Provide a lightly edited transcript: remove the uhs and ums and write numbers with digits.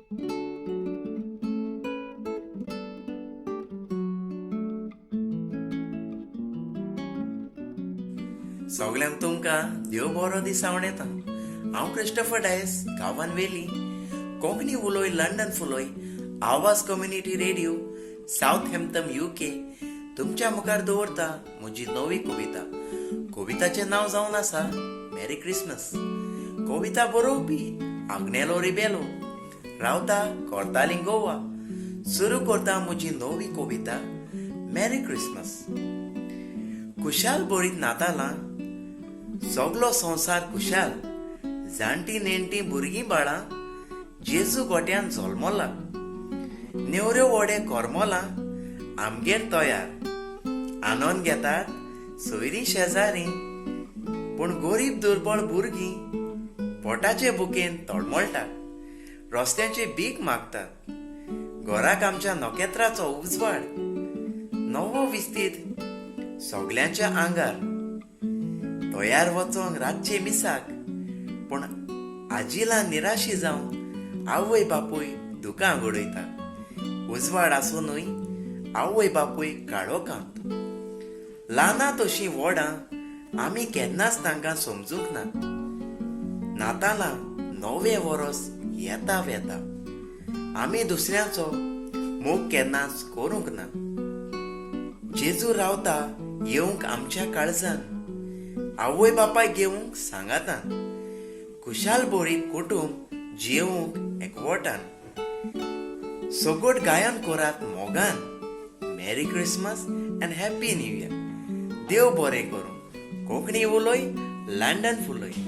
सगळ्यांक तुमकां देव बरो दीस सांगून येता. हांव क्रिस्टोफर डायस, गांवान वेली, कोंकणी उलोय लंडन फुलोय, आवाज कम्युनिटी रेडिओ, साऊथ हॅम्पटन UK तुमच्या मुखार दवरता म्हजी नवी कविता. कविताचें नांव जावन आसा मेरी क्रिसमस. कविता बरोवपी आग्नेलो रिबेलो, रावता कोर्ताली गोवा. सुरू करता म्हजी नवी कविता मेरी क्रिसमस. खुशाल बळीत नातालां, सगलो संवसार खुशाल, जाणटी नेणटी भुरगीं बाळां, जेजू गोट्यान जल्मला. नेवऱ्यो वडे कोरमोलां आमगेर तयार, आनंद घेतात सोयरी शेजारी. पूण गरीब दुर्बळ भुरगीं पोटाचे बुकेन तळमळटात, रस्त्याचे भीक मागतात. घराक आमच्या नोकेत्राचो उजवाड, नवो विस्तीत सगल्यांच्या आंगार. तयार वचोंक रातचे मिसाक, पूण आजिला निराशी जावन आवय बापूय दुकां घडयता. उजवाड आसुनूय आवय बापूय काळोखांत. ल्हानां तशीं व्हडां आमी केन्नाच तांकां समजूंक ना. नातालां नवें वरोस येता वेता, आमी दुसऱ्याचो मोग केन्नाच करूंक ना. जेजू रावता येवंक आमच्या काळजान, आवय बापाय घेवंक सांगातान. खुशाल बळीत कुटुंब जेवंक एकवटान. सगोट गायन करात मोगान. Merry Christmas and happy new year. देव बरें करूं. कोंकणी उलोय लंडन फुलोय.